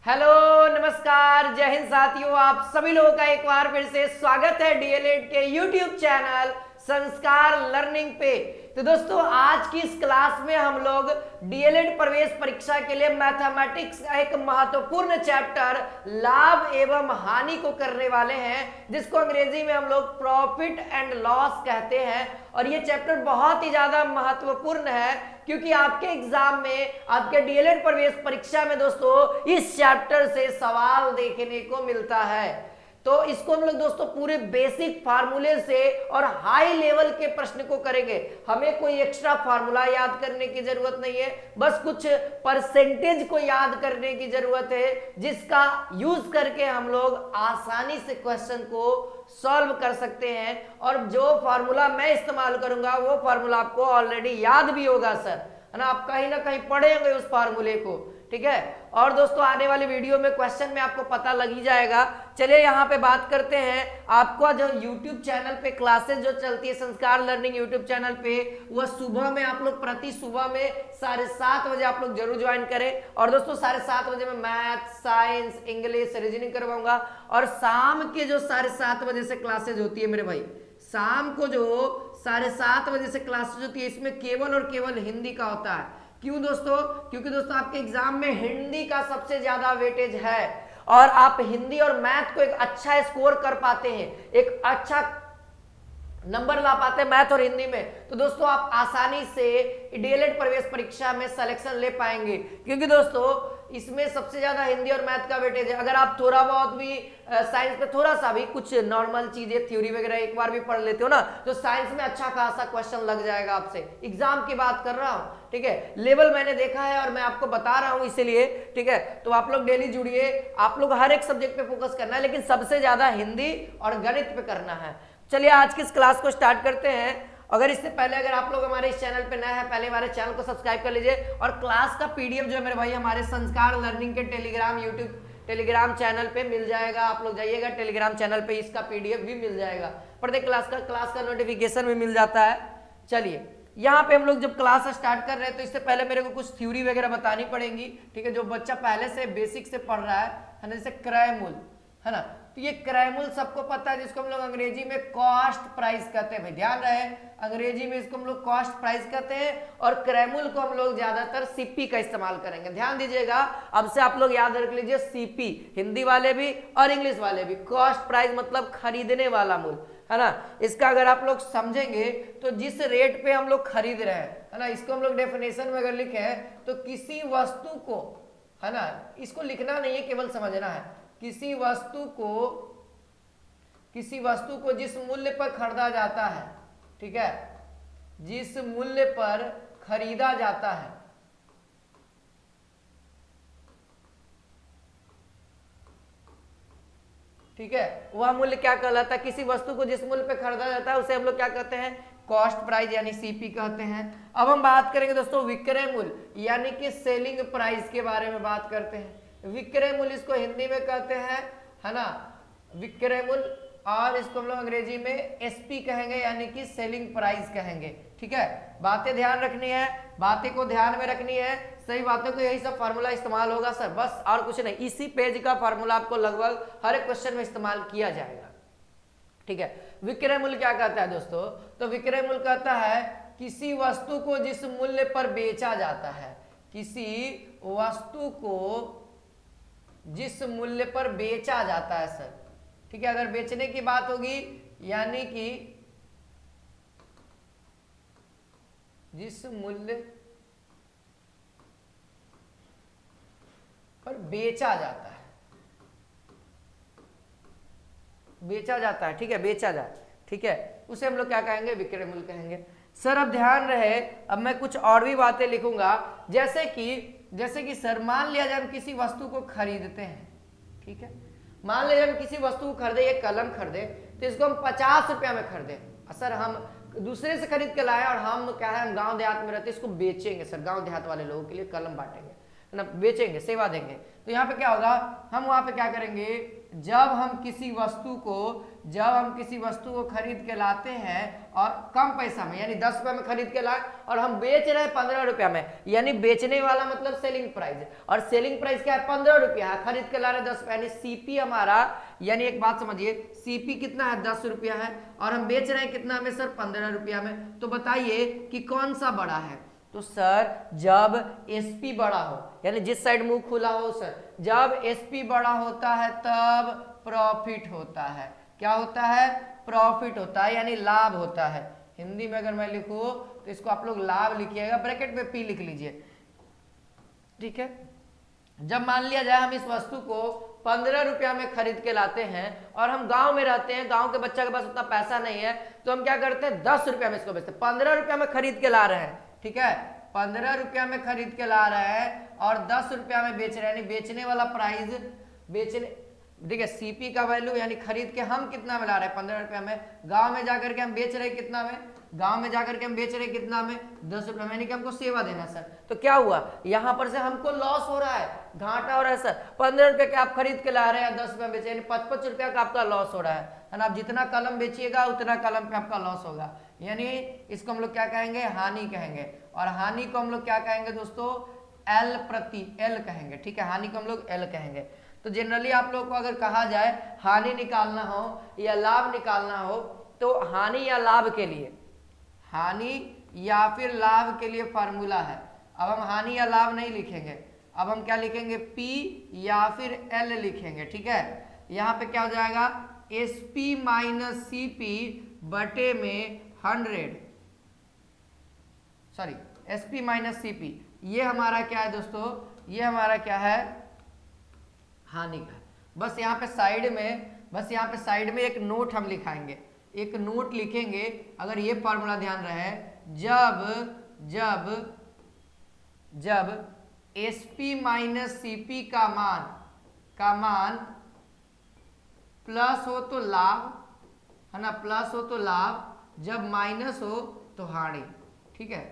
Hello नमस्कार जय हिंद साथियों, आप सभी लोगों का एक बार फिर से स्वागत है डीएलएड के यूट्यूब चैनल संस्कार लर्निंग पे। तो दोस्तों आज की इस क्लास में हम लोग डीएलएड प्रवेश परीक्षा के लिए मैथमेटिक्स का एक महत्वपूर्ण चैप्टर लाभ एवं हानि को करने वाले हैं, जिसको अंग्रेजी में हम लोग प्रॉफिट एंड लॉस कहते हैं। और ये चैप्टर बहुत ही ज्यादा महत्वपूर्ण है क्योंकि आपके एग्जाम में, आपके डीएलएड प्रवेश परीक्षा में दोस्तों इस चैप्टर से सवाल देखने को मिलता है। तो इसको हम लोग दोस्तों पूरे बेसिक फार्मूले से और हाई लेवल के प्रश्न को करेंगे। हमें कोई एक्स्ट्रा फार्मूला याद करने की जरूरत नहीं है, बस कुछ परसेंटेज को याद करने की जरूरत है, जिसका यूज करके हम लोग आसानी से क्वेश्चन को सॉल्व कर सकते हैं। और जो फार्मूला मैं इस्तेमाल करूंगा वो फार्मूला आपको ऑलरेडी याद भी होगा सर, है ना, आप कहीं ना कहीं पढ़े होंगे उस फार्मूले को, ठीक है। और दोस्तों आने वाली वीडियो में क्वेश्चन में आपको पता लग ही जाएगा। चलिए यहाँ पे बात करते हैं। आपको जो YouTube चैनल पे क्लासेस जो चलती है संस्कार लर्निंग YouTube चैनल पे, वह सुबह में आप लोग प्रति सुबह में 7:30 बजे आप लोग जरूर ज्वाइन करें। और दोस्तों 7:30 बजे मैं मैथ, साइंस, इंग्लिश, रीजनिंग करवाऊंगा। और शाम के जो 7:30 बजे से क्लासेज होती है मेरे भाई, शाम को जो 7:30 बजे से क्लासेज होती है, इसमें केवल और केवल हिंदी का होता है। क्यों दोस्तों? क्योंकि दोस्तों आपके एग्जाम में हिंदी का सबसे ज्यादा वेटेज है और आप हिंदी और मैथ को एक अच्छा स्कोर कर पाते हैं, एक अच्छा नंबर ला पाते हैं मैथ और हिंदी में, तो दोस्तों आप आसानी से डीएलएड प्रवेश परीक्षा में सिलेक्शन ले पाएंगे। क्योंकि दोस्तों इसमें सबसे ज्यादा हिंदी और मैथ का वेटेज है। अगर आप थोड़ा बहुत भी साइंस में थोड़ा सा भी कुछ नॉर्मल चीजें थ्योरी वगैरह एक बार भी पढ़ लेते हो ना, तो साइंस में अच्छा खासा क्वेश्चन लग जाएगा आपसे। एग्जाम की बात कर रहा हूं, ठीक है, लेवल मैंने देखा है और मैं आपको बता रहा हूं इसीलिए, ठीक है। तो आप लोग डेली जुड़िए, आप लोग हर एक सब्जेक्ट पे फोकस करना है, लेकिन सबसे ज्यादा हिंदी और गणित पे करना है। चलिए आज की इस क्लास को स्टार्ट करते हैं। अगर इससे पहले अगर आप लोग हमारे इस चैनल पे नए हैं, पहले हमारे चैनल को सब्सक्राइब कर लीजिए। और क्लास का पीडीएफ जो है मेरे भाई हमारे संस्कार लर्निंग के टेलीग्राम चैनल पे मिल जाएगा। आप लोग जाइएगा टेलीग्राम चैनल पे, इसका पीडीएफ भी मिल जाएगा। प्रत्येक क्लास का नोटिफिकेशन भी मिल जाता है। चलिए यहाँ पे हम लोग जब क्लास स्टार्ट कर रहे हैं तो इससे पहले मेरे को कुछ थ्योरी वगैरह बतानी पड़ेगी, ठीक है, जो बच्चा पहले से बेसिक से पढ़ रहा है ना, जैसे क्रय मूल, है ना। तो ये क्रय मूल सबको पता है, जिसको हम लोग अंग्रेजी में कॉस्ट प्राइस कहते हैं। भाई ध्यान रहे, अंग्रेजी में इसको हम लोग कॉस्ट प्राइस कहते हैं और क्रय मूल को हम लोग ज्यादातर सीपी का इस्तेमाल करेंगे। ध्यान दीजिएगा, अब से आप लोग याद रख लीजिए, सीपी हिंदी वाले भी और इंग्लिश वाले भी। कॉस्ट प्राइस मतलब खरीदने वाला मूल, है ना। इसका अगर आप लोग समझेंगे तो जिस रेट पे हम लोग खरीद रहे हैं, है ना, इसको हम लोग डेफिनेशन में अगर लिखे तो किसी वस्तु को, है ना, इसको लिखना नहीं है, केवल समझना है। किसी वस्तु को जिस मूल्य पर खरीदा जाता है, ठीक है, जिस मूल्य पर खरीदा जाता है, ठीक है, वह मूल्य क्या कहलाता है? किसी वस्तु को जिस मूल्य पे खरीदा जाता है उसे हम लोग क्या कहते हैं? कॉस्ट प्राइस यानी सीपी कहते हैं। अब हम बात करेंगे दोस्तों विक्रय मूल्य यानी कि सेलिंग प्राइस के बारे में बात करते हैं। विक्रय मूल्य इसको हिंदी में कहते हैं, है ना, विक्रय मूल्य, और इसको हम लोग अंग्रेजी में एसपी कहेंगे यानी कि सेलिंग प्राइस कहेंगे, ठीक है। बातें ध्यान रखनी है, बातें को ध्यान में रखनी है, सही बातों को, यही सब फार्मूला इस्तेमाल होगा सर, बस और कुछ नहीं। इसी पेज का फार्मूला आपको लगभग हर एक क्वेश्चन में इस्तेमाल किया जाएगा, ठीक है। विक्रय मूल्य क्या कहता है दोस्तों? तो विक्रय मूल्य कहता है किसी वस्तु को जिस मूल्य पर बेचा जाता है, किसी वस्तु को जिस मूल्य पर बेचा जाता है सर, ठीक है। अगर बेचने की बात होगी यानी कि जिस मूल्य पर बेचा जाता है, ठीक है, बेचा जाए, ठीक है, उसे हम लोग क्या कहेंगे? विक्रय मूल्य कहेंगे। सर अब ध्यान रहे, अब मैं कुछ और भी बातें लिखूंगा, जैसे कि सर मान लिया जाए हम किसी वस्तु को खरीदते हैं, ठीक है, मान लिया जाए हम किसी वस्तु को खरीदे, एक कलम खरीदे, तो इसको हम 50 रुपया में खरीदे। सर हम दूसरे से खरीद के लाए और हम क्या है, हम गांव देहात में रहते, इसको बेचेंगे सर, गांव देहात वाले लोगों के लिए कलम बांटेंगे, है ना, बेचेंगे, सेवा देंगे। तो यहाँ पे क्या होगा, हम वहां पे क्या करेंगे, जब हम किसी वस्तु को खरीद के लाते हैं और कम पैसा में, यानी 10 रुपये में खरीद के लाए और हम बेच रहे हैं 15 रुपया में, यानी बेचने वाला मतलब सेलिंग प्राइस है, और सेलिंग प्राइस क्या है 15 रुपया है, खरीद के ला रहे 10 रुपया, यानी सीपी हमारा, यानी एक बात समझिए, सीपी कितना है 10 रुपया है और हम बेच रहे हैं कितना में सर 15 रुपया में। तो बताइए कि कौन सा बड़ा है। तो सर जब एसपी बड़ा हो, यानी जिस साइड मुंह खुला हो सर, जब एसपी बड़ा होता है तब प्रॉफिट होता है। क्या होता है? प्रॉफिट होता है, यानी लाभ होता है। हिंदी में अगर मैं लिखूं तो इसको आप लोग लाभ लिखिएगा, ब्रैकेट में पी लिख लीजिए, ठीक है। जब मान लिया जाए हम इस वस्तु को 15 रुपया में खरीद के लाते हैं और हम गांव में रहते हैं, गांव के बच्चा के पास उतना पैसा नहीं है, तो हम क्या करते हैं 10 रुपया में इसको बेचते हैं। 15 रुपया में खरीद के ला रहे हैं, ठीक है, 15 रुपया में खरीद के ला रहे हैं और 10 रुपया में बेच रहे हैं, यानी बेचने वाला प्राइस, ठीक है, सीपी का वैल्यू, यानी खरीद के हम कितना में ला रहे हैं 15 रुपया में, गांव में जाकर के हम बेच रहे हैं कितना में, गांव में जाकर के हम बेच रहे हैं कितना में 10 रुपया में, यानी कि हमको सेवा देना सर। तो क्या हुआ, यहां पर से हमको लॉस हो रहा है, घाटा हो रहा है सर। 15 रुपये के आप खरीद के ला रहे हैं 10 रुपया बेचे, यानी 55 रुपया का आपका लॉस हो रहा है ना। आप जितना कलम बेचिएगा उतना कलम पे आपका लॉस होगा, यानी इसको हम लोग क्या कहेंगे, हानि कहेंगे। और हानि को हम लोग क्या कहेंगे दोस्तों, एल कहेंगे, ठीक है, हानि को हम लोग एल कहेंगे। तो जनरली आप लोग को अगर कहा जाए हानि निकालना हो या लाभ निकालना हो, तो हानि या लाभ के लिए, हानि या फिर लाभ के लिए फार्मूला है। अब हम हानि या लाभ नहीं लिखेंगे, अब हम क्या लिखेंगे, पी या फिर एल लिखेंगे, ठीक है। यहाँ पे क्या हो जाएगा, एसपी माइनस सीपी बटे में 100, सॉरी एसपी माइनस सीपी, ये हमारा क्या है दोस्तों, ये हमारा क्या है, हानि का। बस यहाँ पे साइड में एक नोट हम लिखाएंगे, एक नोट लिखेंगे, अगर ये फॉर्मूला ध्यान रहे, जब एसपी माइनस सीपी का मान प्लस हो तो लाभ, है ना, प्लस हो तो लाभ, जब माइनस हो तो हानि, ठीक है।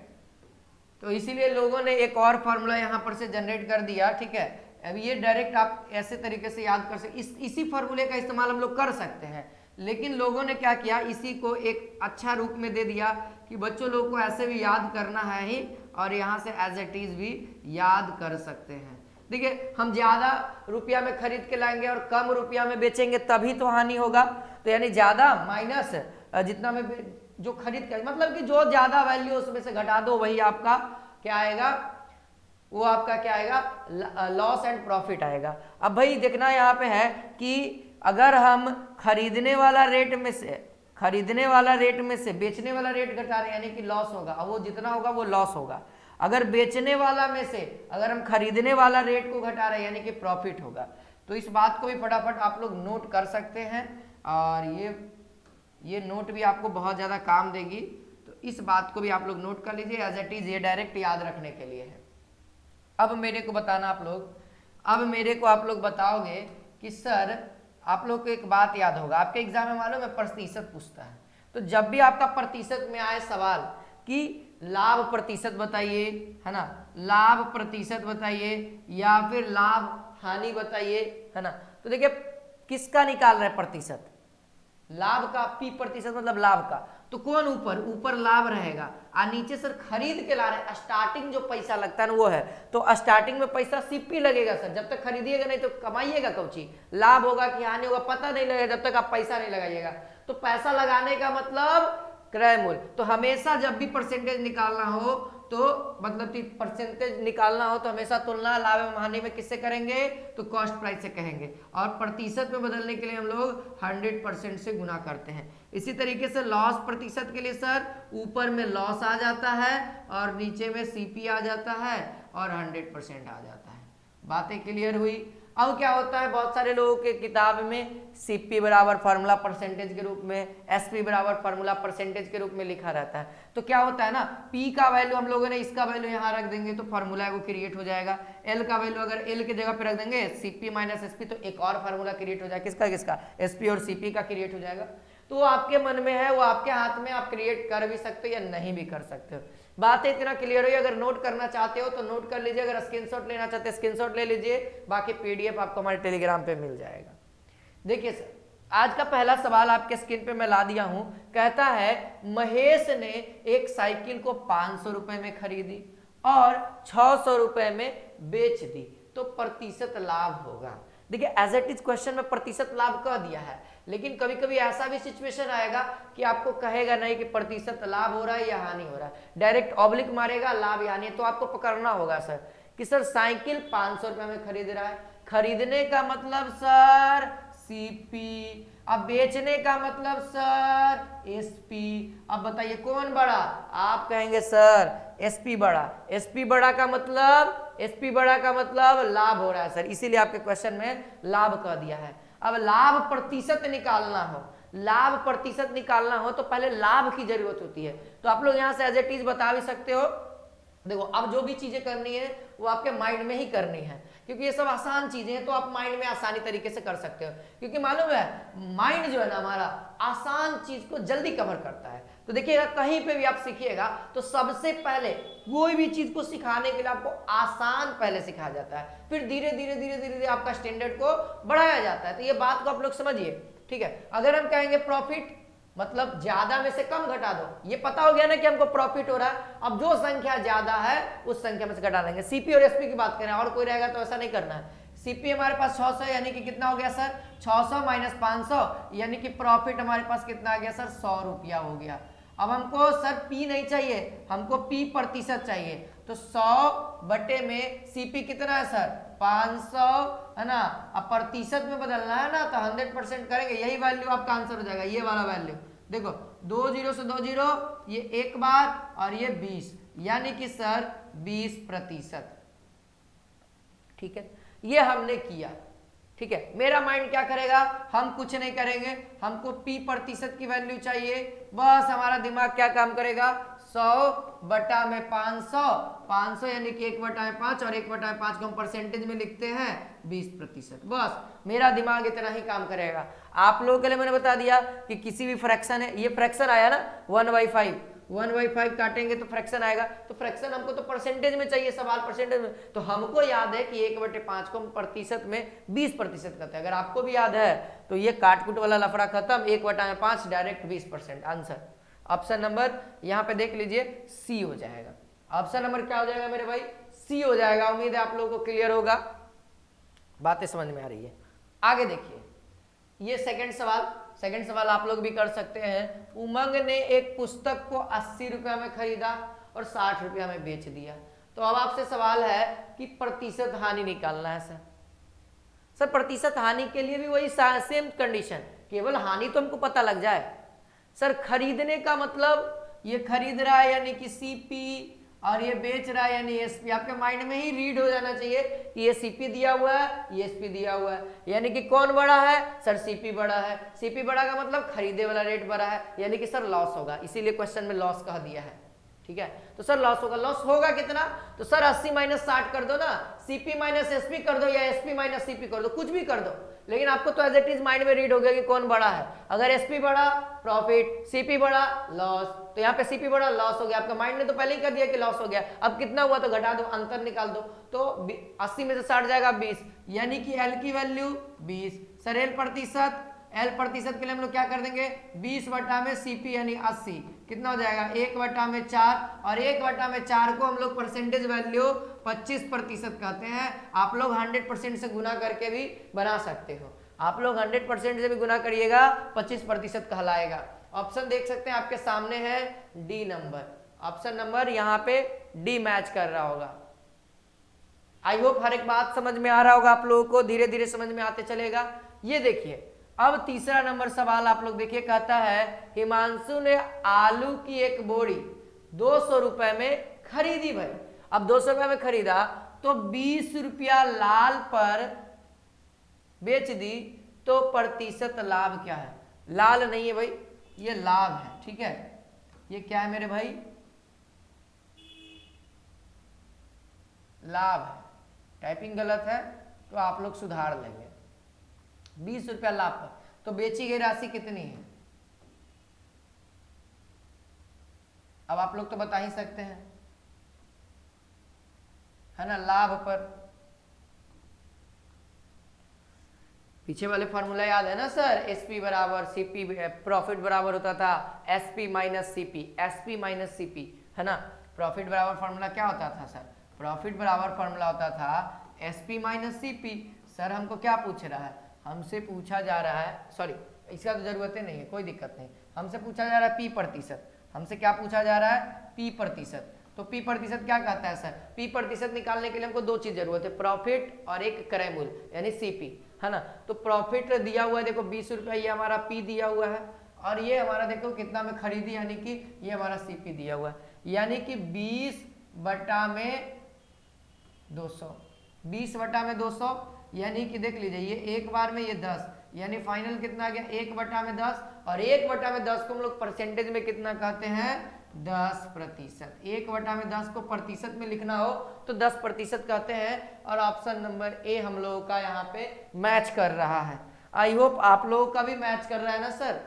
तो इसीलिए लोगों ने एक और फॉर्मूला यहाँ पर से जनरेट कर दिया, ठीक है। अब ये डायरेक्ट आप ऐसे तरीके से याद कर सकते, इसी फॉर्मूले का इस्तेमाल हम लोग कर सकते हैं, लेकिन लोगों ने क्या किया, इसी को एक अच्छा रूप में दे दिया कि बच्चों लोगों को ऐसे भी याद करना है ही, और यहाँ से एज इट इज भी याद कर सकते हैं। देखिए, हम ज्यादा रुपया में खरीद के लाएंगे और कम रुपया में बेचेंगे तभी तो हानि होगा। तो यानी ज्यादा माइनस जितना में जो खरीद कर, मतलब कि जो ज्यादा वैल्यू उसमें से घटा दो वही आपका क्या आएगा, वो आपका क्या आएगा, लॉस एंड प्रॉफिट आएगा। अब भाई देखना यहाँ पे है कि अगर हम खरीदने वाला रेट में से बेचने वाला रेट घटा रहे हैं, यानी कि लॉस होगा, अब वो जितना होगा वो लॉस होगा। अगर बेचने वाला में से अगर हम खरीदने वाला रेट को घटा रहे हैं, यानी कि प्रॉफिट होगा। तो इस बात को भी फटाफट आप लोग नोट कर सकते हैं, और ये नोट भी आपको बहुत ज़्यादा काम देगी, तो इस बात को भी आप लोग नोट कर लीजिए, एज इट इज, ये डायरेक्ट याद रखने के लिए है। अब मेरे को बताना आप लोग बताओगे कि सर, आप लोग को एक बात याद होगा, आपके एग्जाम में मालूम है प्रतिशत पूछता है, तो जब भी आपका प्रतिशत में आए सवाल कि लाभ प्रतिशत बताइए, है ना, लाभ प्रतिशत बताइए या फिर लाभ हानि बताइए, है ना, तो देखिए किसका निकाल रहे प्रतिशत, लाभ का, पी प्रतिशत मतलब लाभ का, तो कौन ऊपर लाभ रहेगा, और नीचे सर खरीद के ला रहे, स्टार्टिंग जो पैसा लगता है ना वो है, तो स्टार्टिंग में पैसा सीपी लगेगा सर, जब तक खरीदिएगा नहीं तो कमाइएगा कौची, लाभ होगा कि हानि होगा पता नहीं लगेगा जब तक आप पैसा नहीं लगाइएगा। तो पैसा लगाने का मतलब क्रय मूल्य। तो हमेशा जब भी परसेंटेज निकालना हो, तो मतलब कि परसेंटेज निकालना हो तो हमेशा तुलना लाभ एवं हानि में किससे करेंगे, तो कॉस्ट प्राइस से कहेंगे, और प्रतिशत में बदलने के लिए हम लोग 100% से गुना करते हैं। इसी तरीके से लॉस प्रतिशत के लिए सर ऊपर में लॉस आ जाता है और नीचे में सीपी आ जाता है और 100% आ जाता है। बातें क्लियर हुई। अब क्या होता है, बहुत सारे लोगों के किताब में सीपी बराबर फार्मूला परसेंटेज के रूप में, एसपी बराबर फार्मूला परसेंटेज के रूप में लिखा रहता है। तो क्या होता है ना, पी का वैल्यू हम लोगों ने इसका वैल्यू यहाँ रख देंगे तो फार्मूला वो क्रिएट हो जाएगा। एल का वैल्यू अगर एल की जगह पे रख देंगे सीपी माइनस एसपी, तो एक और फार्मूला क्रिएट हो जाएगा, किसका एसपी और सीपी का क्रिएट हो जाएगा। तो वो आपके मन में है, वो आपके हाथ में, आप क्रिएट कर भी सकते हो या नहीं भी कर सकते हो। बातें इतना क्लियर हुई। अगर नोट करना चाहते हो तो नोट कर लीजिए, अगर स्क्रीनशॉट लेना चाहते हैं स्क्रीनशॉट ले लीजिए, बाकी पीडीएफ आपको हमारे टेलीग्राम पे मिल जाएगा। देखिए सर, आज का पहला सवाल आपके स्क्रीन पे मैं ला दिया हूं। कहता है महेश ने एक साइकिल को 500 रुपए में खरीदी और 600 रुपए में बेच दी, तो प्रतिशत लाभ होगा। देखिए एज इट इज क्वेश्चन में प्रतिशत लाभ कह दिया है, लेकिन कभी कभी ऐसा भी सिचुएशन आएगा कि आपको कहेगा नहीं कि प्रतिशत लाभ हो रहा है या हानि हो रहा है, डायरेक्ट ऑब्लिक मारेगा लाभ या हानि। तो आपको पकड़ना होगा सर कि सर साइकिल 500 रुपए में खरीद रहा है, खरीदने का मतलब सर सीपी, अब बेचने का मतलब सर एसपी। अब बताइए कौन बड़ा? आप कहेंगे सर एसपी बड़ा। एसपी बड़ा का मतलब, एसपी बड़ा का मतलब लाभ हो रहा है सर, इसीलिए आपके क्वेश्चन में लाभ कह दिया है। अब लाभ प्रतिशत निकालना हो, लाभ प्रतिशत निकालना हो तो पहले लाभ की जरूरत होती है। तो आप लोग यहां से एज इट इज बता भी सकते हो। देखो अब जो भी चीजें करनी है वो आपके माइंड में ही करनी है, क्योंकि ये सब आसान चीजें हैं, तो आप माइंड में आसानी तरीके से कर सकते हो। क्योंकि मालूम है माइंड जो है ना हमारा आसान चीज को जल्दी कवर करता है। तो देखिएगा कहीं पे भी आप सीखिएगा तो सबसे पहले कोई भी चीज को सिखाने के लिए आपको आसान पहले सिखाया जाता है, फिर धीरे धीरे धीरे धीरे धीरे आपका स्टैंडर्ड को बढ़ाया जाता है। तो ये बात को आप लोग समझिए, ठीक है। अगर हम कहेंगे प्रॉफिट मतलब ज्यादा में से कम घटा दो, ये पता हो गया ना कि हमको प्रॉफिट हो रहा है। अब जो संख्या ज्यादा है उस संख्या में से घटा लेंगे। सीपी और एसपी की बात करें और कोई रहेगा तो ऐसा नहीं करना है। सीपी हमारे पास 600 यानी कि कितना हो गया सर 600 माइनस 500 यानी कि प्रॉफिट हमारे पास कितना आ गया सर 100 रुपया हो गया। अब हमको सर पी नहीं चाहिए, हमको पी प्रतिशत चाहिए। तो 100 बटे में सीपी कितना है सर 500 है ना। अब प्रतिशत में बदलना है ना तो 100% करेंगे, यही वैल्यू आपका आंसर हो जाएगा, ये वाला वैल्यू। देखो 2 जीरो से 2 जीरो, ये एक बार और ये 20 यानी कि सर 20%। ठीक है, ये हमने किया। ठीक है, मेरा माइंड क्या करेगा, हम कुछ नहीं करेंगे, हमको p प्रतिशत की वैल्यू चाहिए। बस हमारा दिमाग क्या काम करेगा 100 बटा में 500, 500 यानी कि 1/5 और 1/5 को हम परसेंटेज में लिखते हैं 20%। बस मेरा दिमाग इतना ही काम करेगा। आप लोगों के लिए मैंने बता दिया कि किसी भी फ्रैक्शन है, ये फ्रैक्शन आया ना 1/5, 1/5 काटेंगे तो फ्रैक्शन आएगा। तो फ्रैक्शन हमको तो परसेंटेज में चाहिए, सवाल परसेंटेज में। तो हमको याद है कि 1/5 को हम प्रतिशत में 20% करते हैं। अगर आपको भी याद है तो ये काटकुट वाला लफड़ा खत्म, 1/5 डायरेक्ट 20% आंसर। ऑप्शन नंबर यहाँ पे देख लीजिए सी हो जाएगा। ऑप्शन नंबर क्या हो जाएगा मेरे भाई सी हो जाएगा। उम्मीद है आप लोगों को क्लियर होगा, बातें समझ में आ रही है। आगे देखिए ये सेकंड सवाल आप लोग भी कर सकते हैं। उमंग ने एक पुस्तक को 80 रुपया में खरीदा और 60 रुपया में बेच दिया। तो अब आपसे सवाल है कि प्रतिशत हानि निकालना है सर प्रतिशत हानि के लिए भी वही सेम कंडीशन, केवल हानि तो हमको पता लग जाए। सर खरीदने का मतलब ये खरीद रहा है यानी कि सीपी और ये बेच रहा है यानी एसपी। आपके माइंड में ही रीड हो जाना चाहिए कि ये सीपी दिया हुआ है, ये एसपी दिया हुआ है, यानी कि कौन बड़ा है सर सीपी बड़ा है। सीपी बड़ा का मतलब खरीदे वाला रेट बड़ा है, यानी कि सर लॉस होगा, इसीलिए क्वेश्चन में लॉस कह दिया है। ठीक है, तो सर लॉस होगा। लॉस होगा कितना, तो सर 80 माइनस 60 कर दो ना, सीपी माइनस एसपी कर दो या एसपी माइनस सीपी कर दो, कुछ भी कर दो, लेकिन आपको तो एज इट इज माइंड में रीड हो गया कि कौन बड़ा है। अगर एसपी बड़ा प्रॉफिट, सीपी बड़ा लॉस, तो यहाँ पे सीपी बड़ा लॉस हो गया। आपका माइंड ने तो पहले ही कर दिया कि लॉस हो गया। अब कितना हुआ तो घटा दो, अंतर निकाल दो, तो 80 में से 60 जाएगा 20, यानी कि एल की वैल्यू 20। सर एल प्रतिशत, एल प्रतिशत के लिए हम लोग क्या कर देंगे 20 बटा में सीपी यानी 80, कितना हो जाएगा 1/4, और 1/4 को हम लोग परसेंटेज वैल्यू 25% कहते हैं। आप लोग 100% से गुना करके भी बना सकते हो, आप लोग 100% से भी गुना करिएगा 25% कहलाएगा। ऑप्शन देख सकते हैं आपके सामने है डी नंबर, ऑप्शन नंबर यहाँ पे डी मैच कर रहा होगा। आई होप हर एक बात समझ में आ रहा होगा आप लोगों को, धीरे धीरे समझ में आते चलेगा। ये देखिए अब तीसरा नंबर सवाल आप लोग देखिए, कहता है हिमांशु ने आलू की एक बोरी 200 रुपए में खरीदी। भाई अब 200 रुपए में खरीदा तो 20 रुपया लाल पर बेच दी, तो प्रतिशत लाभ क्या है। लाल नहीं है भाई, ये लाभ है। ठीक है, ये क्या है मेरे भाई लाभ है। टाइपिंग गलत है तो आप लोग सुधार लेंगे। 20 रुपया लाभ पर, तो बेची गई राशि कितनी है, अब आप लोग तो बता ही सकते हैं, है ना। लाभ पर पीछे वाले फॉर्मूला याद है ना सर, एसपी बराबर सीपी, प्रॉफिट बराबर होता था SP minus CP, SP minus CP, है ना। प्रॉफिट बराबर फॉर्मूला क्या होता था सर, प्रॉफिट बराबर फॉर्मूला होता था एसपी माइनस सीपी। सर हमको क्या पूछ रहा है, हमसे पूछा जा रहा है, सॉरी इसका तो जरूरत ही नहीं है, कोई दिक्कत नहीं, हमसे पूछा जा रहा है पी प्रतिशत, हमसे क्या पूछा जा रहा है, पी प्रतिशत। तो पी प्रतिशत क्या कहता है सर, पी प्रतिशत निकालने के लिए हमको दो चीज जरूरत है, प्रॉफिट और एक क्रय मूल्य यानी सीपी, है ना। तो प्रॉफिट दिया हुआ है देखो 20 रुपया, ये हमारा पी दिया हुआ है, और ये हमारा देखो कितना में खरीदी यानी कि ये हमारा सीपी दिया हुआ है, यानी कि 20 बटा में 200, 20 बटा में 200, यानी कि देख लीजिए ये एक बार में ये 10, यानी फाइनल कितना आ गया 1 बटा में 10, और 1 बटा में 10 को हम लोग परसेंटेज में कितना कहते हैं 10%। 1 बटा में 10 को प्रतिशत में लिखना हो तो 10% कहते हैं, और ऑप्शन नंबर ए हम लोगों का यहाँ पे मैच कर रहा है। आई होप आप लोगों का भी मैच कर रहा है ना सर,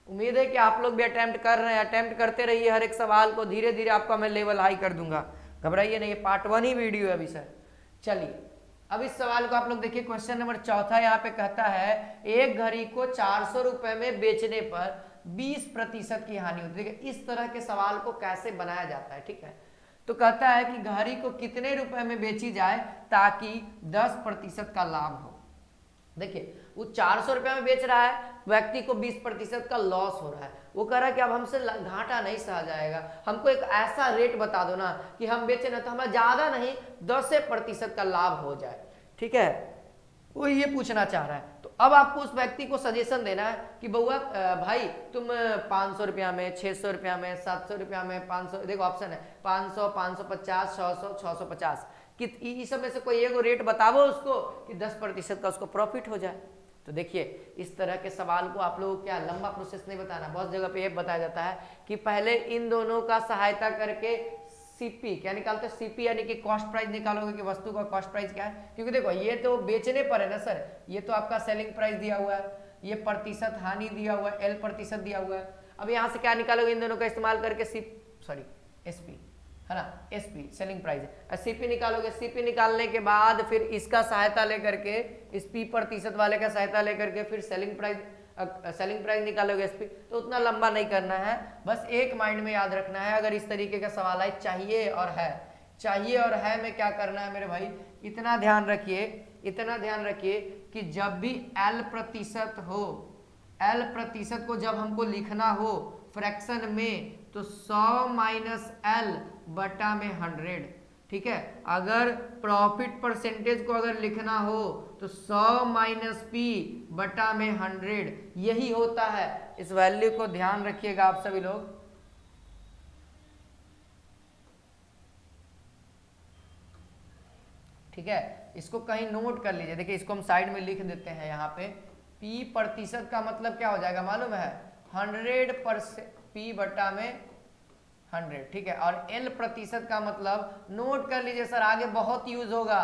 उम्मीद है कि आप लोग भी अटेम्प्ट कर रहे हैं, अटेम्प्ट करते रहिए हर एक सवाल को, धीरे धीरे आपका मैं लेवल हाई कर दूंगा, घबराइए नहीं, पार्ट 1 ही वीडियो है अभी सर। चलिए अब इस सवाल को आप लोग देखिए, क्वेश्चन नंबर 4 यहाँ पे कहता है एक घड़ी को 400 रुपए में बेचने पर 20% की हानि होती है। इस तरह के सवाल को कैसे बनाया जाता है, ठीक है। तो कहता है कि घड़ी को कितने रुपए में बेची जाए ताकि 10% का लाभ हो। देखिए वो 400 रुपए में बेच रहा है, व्यक्ति को 20% का लॉस हो रहा है, वो कह रहा है कि अब हमसे घाटा नहीं सहा जाएगा, हमको एक ऐसा रेट बता दो ना कि हम बेचे ना तो हमें ज्यादा नहीं 10% का लाभ हो जाए, ठीक है, वो ये पूछना चाह रहा है। तो अब आपको उस व्यक्ति को सजेशन देना है कि बउआ भाई तुम 500 रुपया में, 600 रुपया में, 700 रुपया में, 500, देखो ऑप्शन है 500, 550, 600, 650, कि इस सब में से कोई एक रेट बताओ उसको कि 10% का उसको प्रॉफिट हो जाए। तो देखिए इस तरह के सवाल को आप लोगों को क्या लंबा प्रोसेस नहीं बताना, बहुत जगह पे ये बताया जाता है कि पहले इन दोनों का सहायता करके सीपी क्या निकालते हैं, सीपी यानी कि कॉस्ट प्राइस निकालोगे कि वस्तु का कॉस्ट प्राइस क्या है, क्योंकि देखो ये तो बेचने पर है ना सर, ये तो आपका सेलिंग प्राइस दिया हुआ है, ये प्रतिशत हानि दिया हुआ है, एल प्रतिशत दिया हुआ है। अब यहाँ से क्या निकालोगे, इन दोनों का इस्तेमाल करके एसपी है ना, एसपी सेलिंग प्राइस है, सीपी निकालोगे, सीपी निकालने के बाद फिर इसका सहायता लेकर के, इस पी प्रतिशत वाले का सहायता लेकर के फिर सेलिंग प्राइस निकालोगे एसपी। तो उतना लंबा नहीं करना है, बस एक माइंड में याद रखना है, अगर इस तरीके का सवाल आए चाहिए और है में क्या करना है मेरे भाई, इतना ध्यान रखिए कि जब भी एल प्रतिशत हो, एल प्रतिशत को जब हमको लिखना हो फ्रैक्शन में तो 100 माइनस एल बटा में 100, ठीक है। अगर प्रॉफिट परसेंटेज को अगर लिखना हो तो 100 माइनस पी बटा में 100, यही होता है। इस वैल्यू को ध्यान रखिएगा आप सभी लोग, ठीक है, इसको कहीं नोट कर लीजिए। देखिए इसको हम साइड में लिख देते हैं यहाँ पे, पी प्रतिशत का मतलब क्या हो जाएगा मालूम है, 100% पी बटा में 100, ठीक है। और एल प्रतिशत का मतलब नोट कर लीजिए सर, आगे बहुत यूज होगा,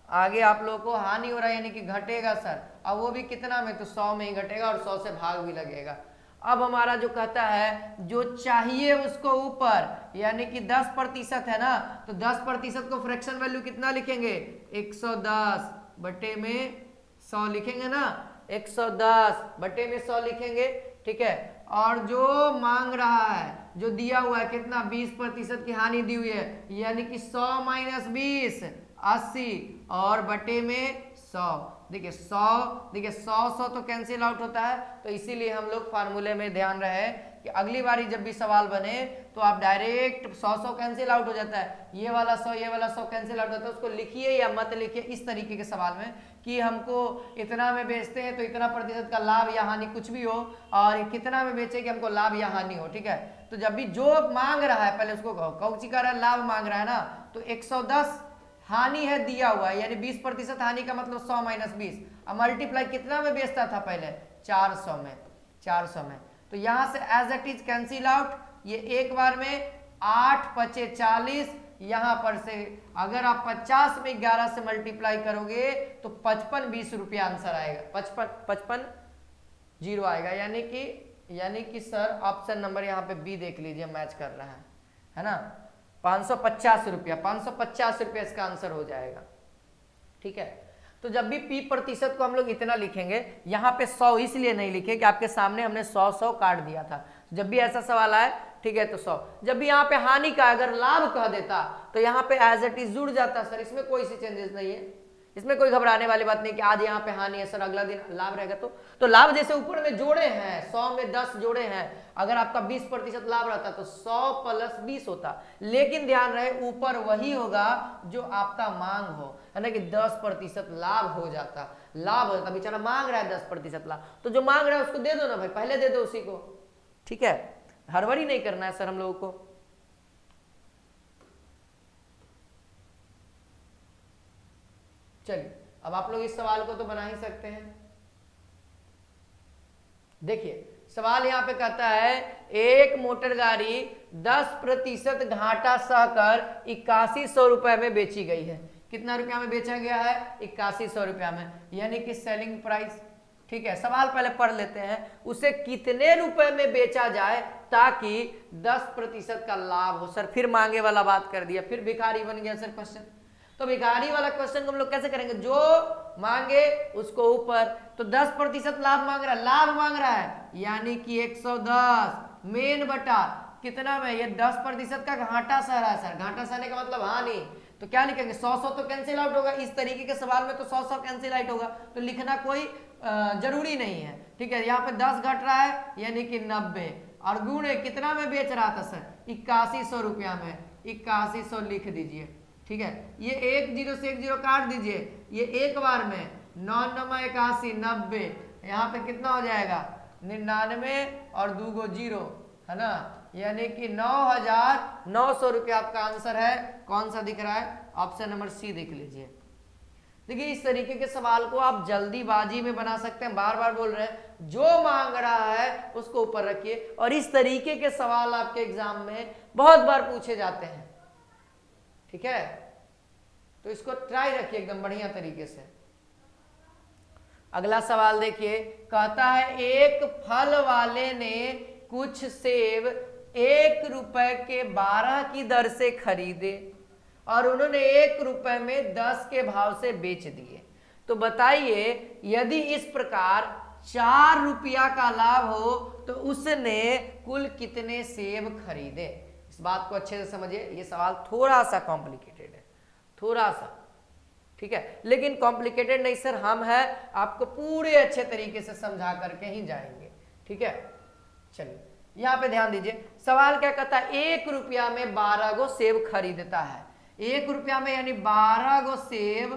आगे आप लोगों को हानि हो रहा है यानी कि घटेगा सर, अब वो भी कितना में, तो 100 में ही घटेगा और 100 से भाग भी लगेगा। अब हमारा जो कहता है जो चाहिए उसको ऊपर, यानी कि 10% है ना, तो 10% को फ्रैक्शन वैल्यू कितना लिखेंगे, 110 बटे में 100 लिखेंगे ना, 110 बटे में 100 लिखेंगे, ठीक है। और जो मांग रहा है, जो दिया हुआ है कितना, 20% की हानि दी हुई है, यानी कि 100 माइनस 20 80 और बटे में 100। देखिए 100 तो कैंसिल आउट होता है, तो इसीलिए हम लोग फार्मूले में ध्यान रहे कि अगली बारी जब भी सवाल बने तो आप डायरेक्ट 100 कैंसिल आउट हो जाता है, ये वाला 100 कैंसिल आउट होता है, उसको लिखिए या मत लिखिए इस तरीके के सवाल में कि हमको इतना में बेचते हैं तो इतना प्रतिशत का लाभ या हानि कुछ भी हो, और कितना में बेचे कि हमको लाभ या हानि हो, ठीक है। तो जब भी जो मांग रहा है पहले उसको कौची का लाभ मांग रहा है ना, तो 110 हानि है दिया हुआ है, यानी 20% हानि का मतलब 100 माइनस 20, अब मल्टीप्लाई कितना में बेचता था पहले, 400 में। तो यहां से as it is cancel out, ये एक बार में 8 पचे 40, यहां पर से अगर आप 50 में 11 से मल्टीप्लाई करोगे तो 55-20 रुपया आंसर आएगा, 55 जीरो आएगा, यानी कि सर ऑप्शन नंबर यहाँ पे बी देख लीजिए मैच कर रहा है ना, 550 रुपया, 550 रुपया इसका आंसर हो जाएगा, ठीक है। तो जब भी p प्रतिशत को हम लोग इतना लिखेंगे, यहाँ पे 100 इसलिए नहीं लिखे कि आपके सामने हमने 100 काट दिया था। जब भी ऐसा सवाल आए, ठीक है, तो 100। जब भी यहाँ पे हानि का अगर लाभ कह देता तो यहाँ पे एज इट इज जुड़ जाता सर, इसमें कोई सी चेंजेस नहीं है, इसमें कोई घबराने वाली बात नहीं कि आज यहाँ पे हानि है सर, अगला दिन लाभ रहेगा। तो लाभ जैसे ऊपर में जोड़े हैं, 100 में 10 जोड़े हैं, अगर आपका 20% लाभ रहता तो 100 + 20 होता, लेकिन ध्यान रहे ऊपर वही होगा जो आपका मांग हो, है ना, कि 10% लाभ हो जाता, लाभ होता। बेचारा मांग रहा है 10% लाभ, तो जो मांग रहा है उसको दे दो ना भाई, पहले दे दो उसी को, ठीक है, हड़बड़ी नहीं करना है सर हम लोगों को। चलिए अब आप लोग इस सवाल को तो बना ही सकते हैं। देखिए सवाल यहां पे कहता है एक मोटर गाड़ी 10% घाटा सहकर 8100 रुपए में बेची गई है। कितना रुपया में बेचा गया है? 8100 रुपया में, यानी कि सेलिंग प्राइस। ठीक है, सवाल पहले पढ़ लेते हैं, उसे कितने रुपए में बेचा जाए ताकि 10% का लाभ हो। सर फिर मांगे वाला बात कर दिया, फिर भिखारी बन गया सर क्वेश्चन। तो भिखारी वाला क्वेश्चन को हम लोग कैसे करेंगे? जो मांगे उसको ऊपर, तो 10% लाभ मांग रहा है, लाभ मांग रहा है, यानी कि 110 मेन बटा कितना में, ये 10% का घाटा सह रहा है सर, घाटा सहने का मतलब हानि, तो क्या लिखेंगे? 100 तो कैंसिल आउट होगा, इस तरीके के सवाल में तो 100 कैंसिल आउट होगा, तो लिखना कोई जरूरी नहीं है। ठीक है, यहाँ पे 10 घट रहा है यानी कि 90, और गुणे कितना में बेच रहा था सर? 8100 रुपया में, 8100 लिख दीजिए। ठीक है, ये 1 0 से 1 0 काट दीजिए, ये एक बार में 9 9 81 90, यहाँ पे कितना हो जाएगा? 99 और 2 गो 0, है ना, यानी कि 9900 रुपया आपका आंसर है। कौन सा दिख रहा है? ऑप्शन नंबर सी देख लीजिए। देखिए इस तरीके के सवाल को आप जल्दीबाजी में बना सकते हैं, बार बार बोल रहे हैं, जो मांग रहा है उसको ऊपर रखिए, और इस तरीके के सवाल आपके एग्जाम में बहुत बार पूछे जाते हैं। ठीक है, तो इसको ट्राई रखिए एकदम बढ़िया तरीके से। अगला सवाल देखिए, कहता है एक फल वाले ने कुछ सेब 1 रुपए के 12 की दर से खरीदे और उन्होंने 1 रुपए में 10 के भाव से बेच दिए। तो बताइए यदि इस प्रकार 4 रुपया का लाभ हो तो उसने कुल कितने सेब खरीदे? इस बात को अच्छे से समझिए, ये सवाल थोड़ा सा कॉम्प्लिकेटेड है, थोड़ा सा। ठीक है, लेकिन कॉम्प्लिकेटेड नहीं सर, हम हैं, आपको पूरे अच्छे तरीके से समझा करके ही जाएंगे। ठीक है, चलिए यहां पे ध्यान दीजिए, सवाल क्या कहता है? 1 रुपया में 12 गो सेब खरीदता है। 1 रुपया में यानी 12 गो सेब,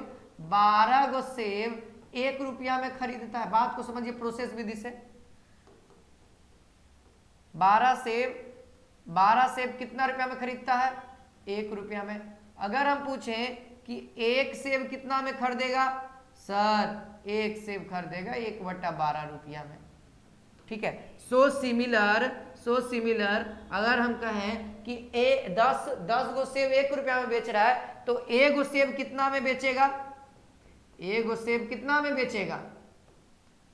12 गो सेब 1 रुपया में खरीदता है। बात को समझिए प्रोसेस विधि से। 12 सेब कितना रुपया में खरीदता है? 1 रुपया में। अगर हम पूछें कि 1 सेब कितना में खरीदेगा? सर 1 सेब खरीदेगा 1/12 रुपया में। ठीक है, सो सिमिलर अगर हम कहें कि 10 गो सेब 1 रुपया में बेच रहा है, तो 1 गो सेब कितना में बेचेगा? 1 गो सेब कितना में बेचेगा?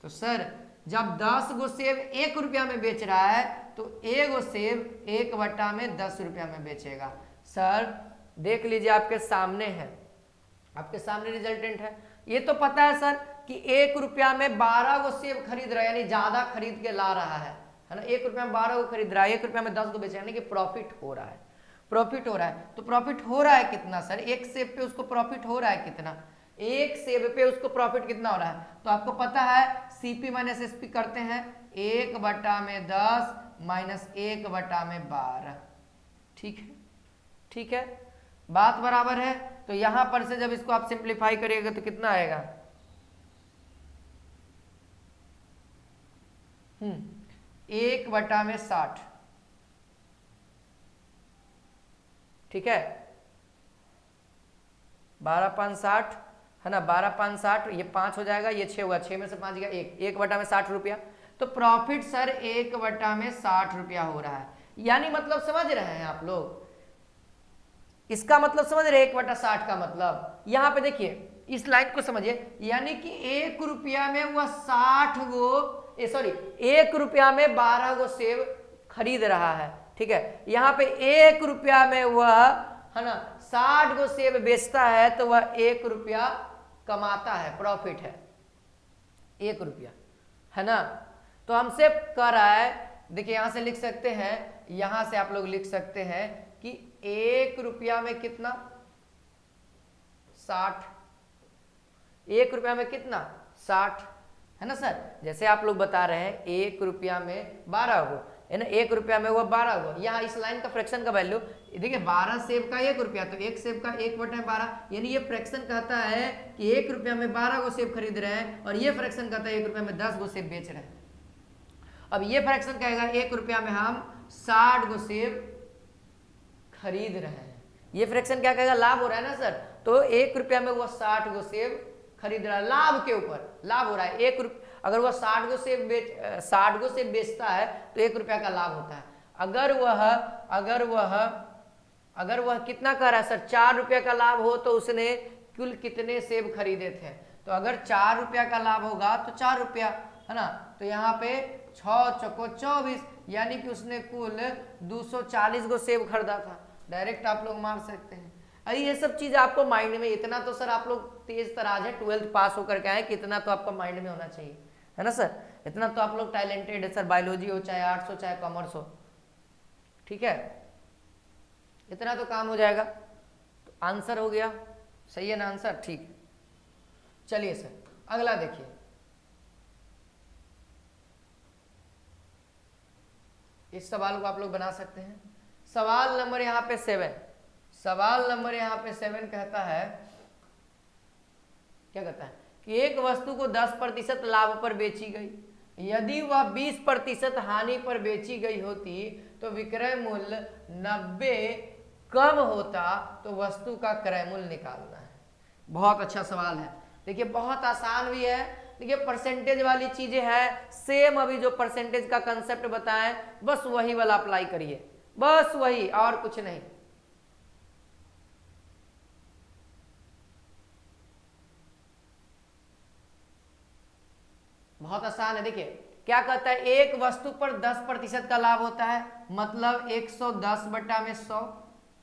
तो सर जब 10 गो सेब 1 रुपया में बेच रहा है तो 1 गो सेब 1/10 रुपया में बेचेगा। सर देख लीजिए आपके सामने है, आपके सामने रिजल्टेंट है, ये तो पता है सर कि 1 रुपया में 12 गो सेब खरीद रहा है, यानी ज्यादा खरीद के ला रहा है ना। 1 रुपया में 12 गो खरीद रहा है, 1 रुपया में 10 गो बेच रहा है, यानी कि प्रॉफिट हो रहा है, प्रॉफिट हो रहा है। तो प्रॉफिट हो रहा है कितना सर? 1 सेब पे उसको प्रॉफिट हो रहा है कितना? 1 सेब पे उसको प्रॉफिट कितना हो रहा है? तो आपको पता है सीपी माइनस एसपी करते हैं, 1/10 माइनस 1/12। ठीक है, ठीक है, बात बराबर है। तो यहां पर से जब इसको आप सिंप्लीफाई करिएगा तो कितना आएगा? 1/60। ठीक है, 12 5 60 है ना, 12 5 60, ये 5 हो जाएगा, ये 6 हुआ, 6 में से 5 गया 1/60 रुपया। तो प्रॉफिट सर 1/60 रुपया हो रहा है, यानी मतलब समझ रहे हैं आप लोग? इसका मतलब समझ रहे? 1/60 का मतलब, यहां पे देखिए इस लाइन को समझिए, यानी कि 1 रुपया में वह 60 गो 1 रुपया में 12 गो सेब खरीद रहा है। ठीक है, यहाँ पे 1 रुपया में वह, है ना, 60 गो सेब बेचता है, तो वह 1 रुपया कमाता है, प्रॉफिट है 1 रुपया, है ना। तो हमसे कह रहा है, देखिए यहां से लिख सकते हैं, यहां से आप लोग लिख सकते हैं कि 1 रुपया में कितना 60, 1 रुपया में कितना 60, है ना सर। जैसे आप लोग बता रहे हैं 1 रुपया में 12 हो, है ना, 1 रुपया में हुआ 12 हो। यहाँ इस लाइन का फ्रैक्शन का वैल्यू देखिए 12 सेब का 1 रुपया, तो 1 सेब का 1/12, यानी ये फ्रैक्शन कहता है कि 1 रुपया में 12 गो सेब खरीद रहे हैं, और ये फ्रैक्शन कहता है 1 रुपया में 10 गो सेब बेच रहे हैं। अब ये फ्रैक्शन कहेगा 1 रुपया में हम 60 गो सेब खरीद रहे हैं। ये फ्रैक्शन क्या कहेगा, लाभ हो रहा है ना सर, तो 1 रुपया में वो 60 गो सेब खरीद रहा है, लाभ के ऊपर लाभ हो रहा है। 1 रुपया अगर वह 60 गो सेब बेचता है तो 1 रुपया का लाभ होता है। अगर वह कितना कह रहा है सर, 4 रुपया का लाभ हो तो उसने कुल कितने सेब खरीदे थे, तो अगर 4 रुपया का लाभ होगा तो 4 रुपया, है ना। तो यहाँ पे 6 चौको 24, यानी कि उसने कुल 240 गो सेब खरीदा था। डायरेक्ट आप लोग मार सकते हैं। अरे ये सब चीज आपको माइंड में, इतना तो सर आप लोग तेज तराज है, 12th पास होकर के आए, कितना तो आपका माइंड में होना चाहिए, है ना सर। इतना तो आप लोग टैलेंटेड है सर, बायोलॉजी हो चाहे आर्ट्स हो चाहे कॉमर्स हो, ठीक है, इतना तो काम हो जाएगा। तो आंसर हो गया, सही है ना आंसर, ठीक है। चलिए सर अगला देखिए, इस सवाल को आप लोग बना सकते हैं। सवाल नंबर यहाँ पे 7, सवाल नंबर यहाँ पे 7 कहता है, क्या कहता है कि एक वस्तु को 10% लाभ पर बेची गई, यदि वह 20% हानि पर बेची गई होती तो विक्रय मूल्य 90 कम होता, तो वस्तु का क्रय मूल्य निकालना है। बहुत अच्छा सवाल है, देखिए बहुत आसान भी है। देखिए परसेंटेज वाली चीजें हैं, सेम अभी जो परसेंटेज का कंसेप्ट बताएं बस वही वाला अप्लाई करिए, बस वही, और कुछ नहीं। बहुत आसान है। देखिए क्या कहता है, एक वस्तु पर 10% का लाभ होता है, मतलब 110/100,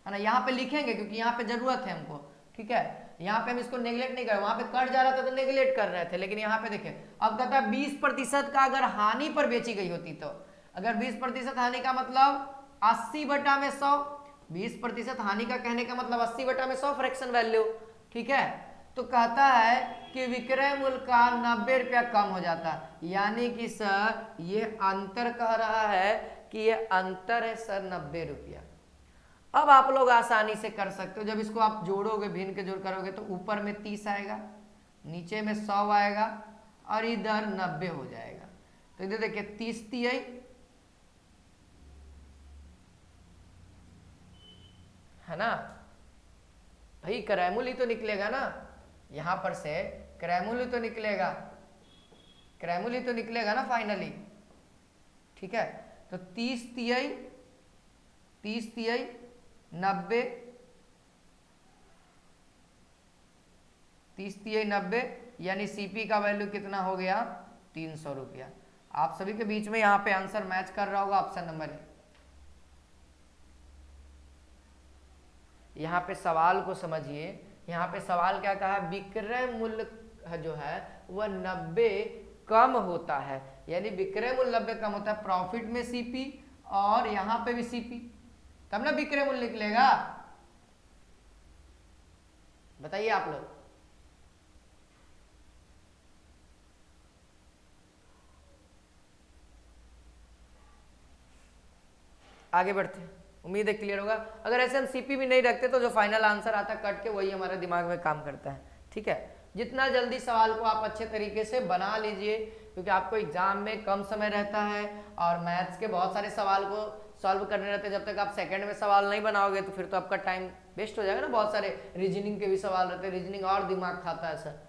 है ना। यहाँ पे लिखेंगे क्योंकि यहाँ पे जरूरत है हमको, ठीक है। यहाँ पे हम इसको नेगलेक्ट नहीं कर, वहां पे कट जा रहा था तो नेगलेक्ट कर रहे थे, लेकिन यहाँ पे देखिए अब कहता है 20% का अगर हानि पर बेची गई होती, तो अगर 20% हानि का मतलब 80/100, 20% हानि का कहने का मतलब 80/100 फ्रैक्शन वैल्यू, ठीक है। तो कहता है कि विक्रय मूल्य का 90 रुपया कम हो जाता, यानी कि सर ये अंतर कह रहा है कि ये अंतर है सर 90 रुपया। अब आप लोग आसानी से कर सकते हो, जब इसको आप जोड़ोगे, भिन्न के जोड़ करोगे तो ऊपर में 30 आएगा, नीचे में 100 आएगा और इधर 90 हो जाएगा। तो इधर देखिए 30 तिहाई, है ना भाई, क्रय मूल्य तो निकलेगा ना, यहां पर से क्रय मूल्य तो निकलेगा, क्रय मूल्य तो निकलेगा ना फाइनली, ठीक है। तो 30 तिहाई 90, 30 तिहाई 90, यानी सीपी का वैल्यू कितना हो गया 300 रुपया। आप सभी के बीच में यहाँ पे आंसर मैच कर रहा होगा, ऑप्शन नंबर है। यहाँ पे सवाल को समझिए, यहाँ पे सवाल क्या कहा, विक्रय मूल्य जो है वह 90 कम होता है, यानी विक्रय मूल्य 90 कम होता है, प्रॉफिट में सीपी और यहाँ पे भी सीपी, तब ना विक्रय मूल्य निकलेगा। बताइए आप लोग, आगे बढ़ते हैं, उम्मीद है क्लियर होगा। अगर ऐसे हम सीपी भी नहीं रखते तो जो फाइनल आंसर आता कट के वही हमारे दिमाग में काम करता है, ठीक है। जितना जल्दी सवाल को आप अच्छे तरीके से बना लीजिए, क्योंकि आपको एग्जाम में कम समय रहता है और मैथ्स के बहुत सारे सवाल को सॉल्व करने रहते हैं। जब तक आप सेकंड में सवाल नहीं बनाओगे तो फिर तो आपका टाइम वेस्ट हो जाएगा ना। बहुत सारे रीजनिंग के भी सवाल रहते हैं, रीजनिंग और दिमाग खाता है सर,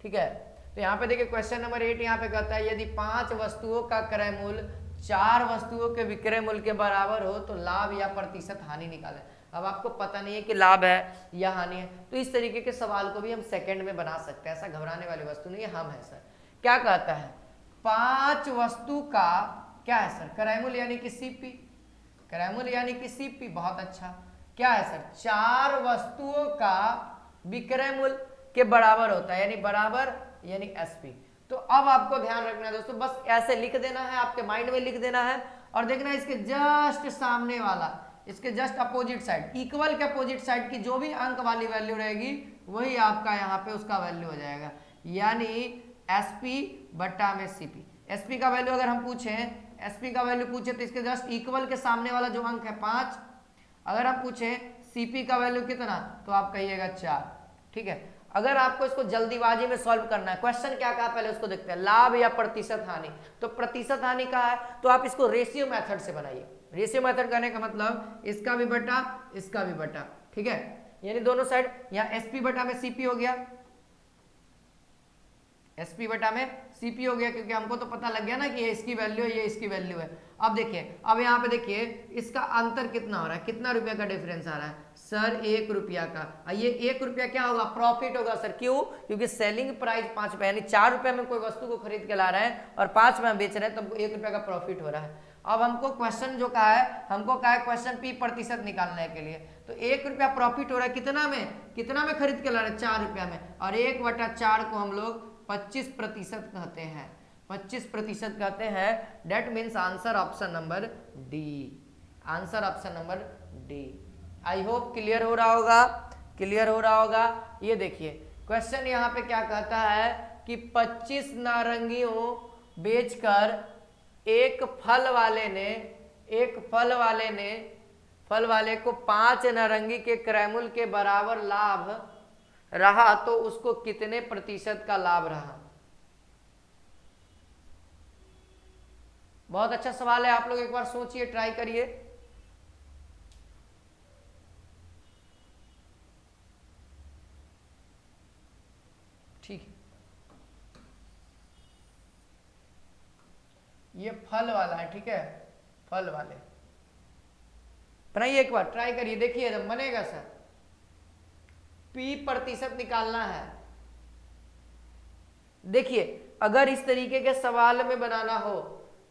ठीक है। तो यहाँ पे देखिए क्वेश्चन नंबर 8 यहाँ पे कहता है, यदि 5 वस्तुओं का क्रय मूल्य 4 वस्तुओं के विक्रय मूल्य के बराबर हो तो लाभ या प्रतिशत हानि निकालें। अब आपको पता नहीं है कि लाभ है या हानि है, तो इस तरीके के सवाल को भी हम सेकंड में बना सकते हैं, ऐसा घबराने वाली वस्तु नहीं है, हम है सर। क्या कहता है, 5 वस्तु का क्या है सर, क्रय मूल्य यानी कि सीपी, क्रय मूल्य यानी कि सीपी, बहुत अच्छा। क्या है सर, 4 वस्तुओं का विक्रय मूल्य, के बराबर होता है, यानी बराबर यानी एसपी। तो अब आपको ध्यान रखना है दोस्तों, बस ऐसे लिख देना है, आपके माइंड में लिख देना है और देखना है इसके जस्ट सामने वाला, इसके जस्ट अपोजिट साइड, इक्वल के अपोजिट साइड की जो भी अंक वाली वैल्यू रहेगी वही आपका यहाँ पे उसका वैल्यू हो जाएगा, यानी एसपी बट्टा में सीपी। एसपी का वैल्यू अगर हम पूछें, एसपी का वैल्यू पूछे तो इसके जस्ट इक्वल के सामने वाला जो अंक है 5, अगर हम पूछें सीपी का वैल्यू कितना तो आप कहिएगा 4। ठीक है, अगर आपको इसको जल्दीबाजी में सॉल्व करना है, क्वेश्चन क्या कहा पहले उसको देखते हैं, लाभ या प्रतिशत हानि। तो प्रतिशत हानि का है तो आप इसको रेशियो मेथड से बनाइए। रेशियो मेथड करने का मतलब इसका भी बटा इसका भी बटा, ठीक है, यानी दोनों साइड, यहाँ एसपी बटा में सीपी हो गया, एसपी बटा में सीपी हो गया, क्योंकि हमको तो पता लग गया ना कि ये इसकी वैल्यू है, ये इसकी वैल्यू है। अब देखिए, अब यहाँ पे देखिए इसका अंतर कितना हो रहा है, कितना रुपया का डिफरेंस आ रहा है सर, 1 रुपया का। ये 1 रुपया क्या होगा, प्रॉफिट होगा सर। क्यों? क्योंकि सेलिंग प्राइस 5 रुपया, यानी 4 रुपया में कोई वस्तु को खरीद के ला रहे हैं और 5 में बेच रहे हैं, तो हमको 1 रुपया का प्रॉफिट हो रहा है। अब हमको क्वेश्चन जो कहा है, हमको कहा है क्वेश्चन पी प्रतिशत निकालने के लिए, तो 1 रुपया प्रॉफिट हो रहा है, कितना में खरीद के ला रहे हैं, 4 रुपया में, और 1/4 को हम लोग 25% कहते हैं, 25% कहते हैं। That means answer option number D, answer option number D. I hope clear हो रहा होगा, क्लियर हो रहा होगा। ये देखिए क्वेश्चन यहाँ पे क्या कहता है कि 25 नारंगियों बेचकर एक फल वाले को 5 नारंगी के क्रयमूल्य के बराबर लाभ रहा, तो उसको कितने प्रतिशत का लाभ रहा। बहुत अच्छा सवाल है, आप लोग एक बार सोचिए, ट्राई करिए। ठीक है, ये फल वाला है, ठीक है, फल वाले बनाइए, एक बार ट्राई करिए, देखिए जब बनेगा सर। पी प्रतिशत निकालना है। देखिए अगर इस तरीके के सवाल में बनाना हो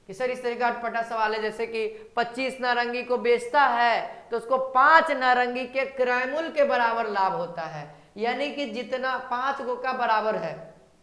कि सर इस तरीके का अटपटा सवाल है, जैसे कि 25 नारंगी को बेचता है तो उसको 5 नारंगी के क्रयमूल्य के बराबर लाभ होता है, यानी कि जितना 5 गो का बराबर है,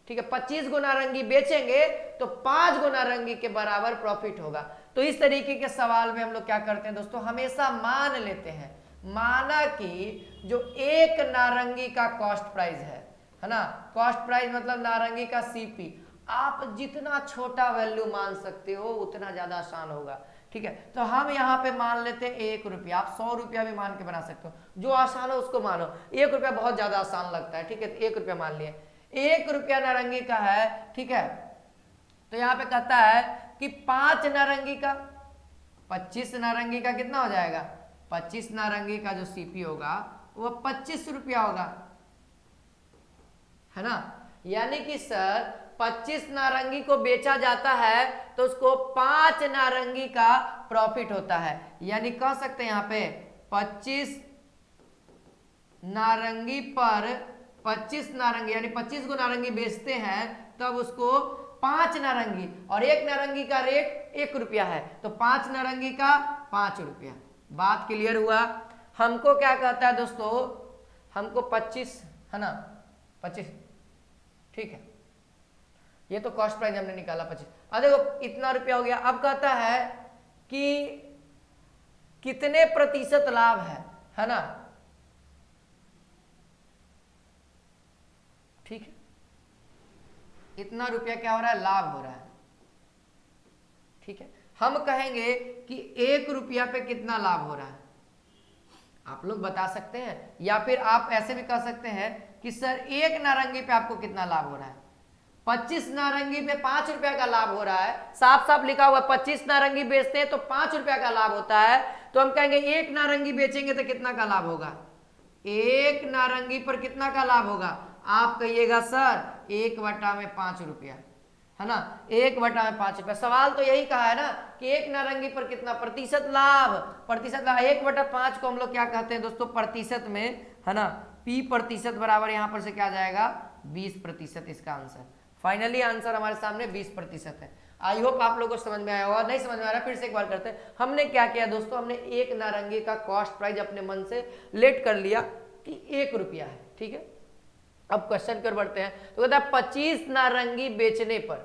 ठीक है, 25 गो नारंगी बेचेंगे तो 5 गो नारंगी के बराबर प्रॉफिट होगा। तो इस तरीके के सवाल में हम लोग क्या करते हैं दोस्तों, हमेशा मान लेते हैं, माना कि जो एक नारंगी का कॉस्ट प्राइस है ना, कॉस्ट प्राइस मतलब नारंगी का सीपी, आप जितना छोटा वैल्यू मान सकते हो उतना ज्यादा आसान होगा। ठीक है, तो हम यहाँ पे मान लेते हैं 1 रुपया, आप 100 रुपया भी मान के बना सकते हो, जो आसान हो उसको मानो। 1 रुपया बहुत ज्यादा आसान लगता है, ठीक है, तो 1 रुपया मान लिए। 1 रुपया नारंगी का है, ठीक है, तो यहाँ पे कहता है कि 5 नारंगी का, 25 नारंगी का कितना हो जाएगा, 25 नारंगी का जो सीपी होगा वो 25 रुपया होगा, है ना। यानी कि सर 25 नारंगी को बेचा जाता है तो उसको 5 नारंगी का प्रॉफिट होता है, यानी कह सकते हैं यहाँ पे 25 नारंगी पर 25 नारंगी, यानी 25 को नारंगी बेचते हैं तब उसको 5 नारंगी, और एक नारंगी का रेट 1 रुपया है, तो 5 नारंगी का 5 रुपया। बात क्लियर हुआ। हमको क्या कहता है दोस्तों, हमको 25 है ना, 25, ठीक है, ये तो कॉस्ट प्राइस हमने निकाला 25। अब देखो इतना रुपया हो गया। अब कहता है कि कितने प्रतिशत लाभ है ना, ठीक है, इतना रुपया क्या हो रहा है, लाभ हो रहा है, ठीक है। हम कहेंगे कि 1 रुपया पे कितना लाभ हो रहा है, आप लोग बता सकते हैं, या फिर आप ऐसे भी कह सकते हैं कि सर 1 नारंगी पे आपको कितना लाभ हो रहा है। 25 नारंगी पे 5 रुपया का लाभ हो रहा है, साफ साफ लिखा हुआ है, 25 नारंगी बेचते हैं तो 5 रुपया का लाभ होता है, तो हम कहेंगे 1 नारंगी बेचेंगे तो कितना का लाभ होगा, 1 नारंगी पर कितना का लाभ होगा, आप कहिएगा सर 1/5 रुपया, है ना, 1/5 रुपया। सवाल तो यही कहा है ना कि 1 नारंगी पर कितना प्रतिशत लाभ, 1/5 को हम लोग क्या कहते हैं दोस्तों, प्रतिशत में, है ना, P प्रतिशत बराबर यहाँ पर से क्या जाएगा 20%, इसका आंसर। फाइनली आंसर हमारे सामने 20% है। आई होप आप लोगों को समझ में आया होगा, नहीं समझ में आ रहा फिर से एक बार करते हैं। हमने क्या किया दोस्तों, हमने 1 नारंगी का कॉस्ट प्राइस अपने मन से लेट कर लिया कि 1 रुपया है, ठीक है, अब क्वेश्चन की ओर बढ़ते हैं। तो कहता है 25 नारंगी बेचने पर,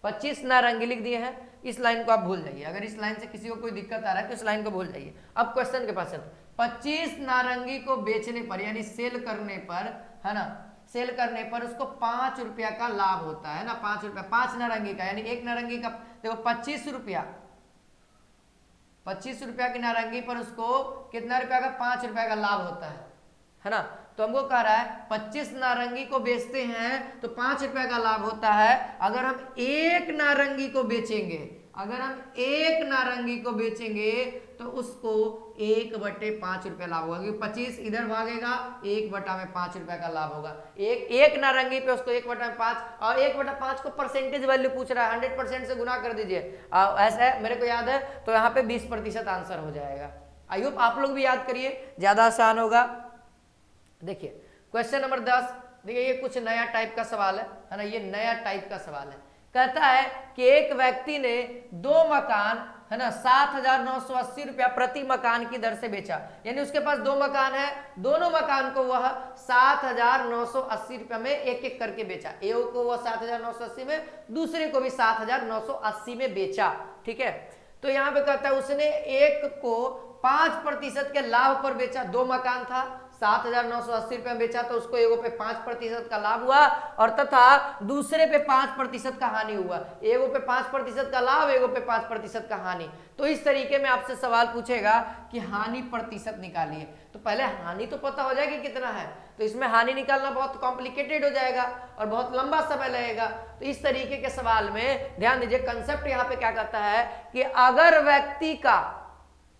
25 नारंगी लिख दिए हैं, इस लाइन को आप भूल जाइए। अगर इस लाइन से किसी को कोई दिक्कत आ रहा है तो इस लाइन को भूल जाइए। अब क्वेश्चन के पास चलते, 25 नारंगी को बेचने पर यानी सेल करने पर, है ना, सेल करने पर उसको 5 रुपया का लाभ होता है ना, 5 रुपया, 5 नारंगी का, यानी एक नारंगी का देखो 25 रुपया, 25 रुपया की नारंगी पर उसको कितना रुपया का, 5 रुपया का लाभ होता है ना। तो हमको कह रहा है 25 नारंगी को बेचते हैं तो 5 रुपया का लाभ होता है। अगर हम एक नारंगी को बेचेंगे, अगर हम एक नारंगी को बेचेंगे तो उसको 1/5 रुपया लाभ होगा, क्योंकि 25 इधर भागेगा, 1/5 रुपया का लाभ होगा। एक नारंगी पे उसको 1/5, और 1/5 को परसेंटेज वैल्यू पूछ रहा है, 100% से गुना कर दीजिए। ऐसा है, मेरे को याद है, तो यहाँ पे 20% आंसर हो जाएगा। आई होप आप लोग भी याद करिए, ज्यादा आसान होगा। देखिए क्वेश्चन नंबर 10, देखिए ये कुछ नया टाइप का सवाल है ना, ये नया टाइप का सवाल है। कहता है कि एक व्यक्ति ने 2 मकान, है ना, 7,980 रुपया प्रति मकान की दर से बेचा, यानी उसके पास 2 मकान है, दोनों मकान को वह 7,980 रुपया में एक एक करके बेचा। एक को वह 7,980 में, दूसरे को भी 7,980 में बेचा, ठीक है। तो यहाँ पे कहता है उसने एक को 5% के लाभ पर बेचा, 2 मकान था, 7,980 रुपये में बेचा, तो उसको एगो पे 5% का लाभ हुआ और तथा दूसरे पे 5% का हानि हुआ। एगो पे 5% का लाभ, एगो पे 5% का हानि। तो इस तरीके में आपसे सवाल पूछेगा कि हानि प्रतिशत निकालिए। तो पहले हानि तो पता हो जाए कि कितना है, तो इसमें हानि निकालना बहुत कॉम्प्लिकेटेड हो जाएगा और बहुत लंबा समय लगेगा। तो इस तरीके के सवाल में ध्यान दीजिए, कंसेप्ट यहाँ पे क्या कहता है कि अगर व्यक्ति का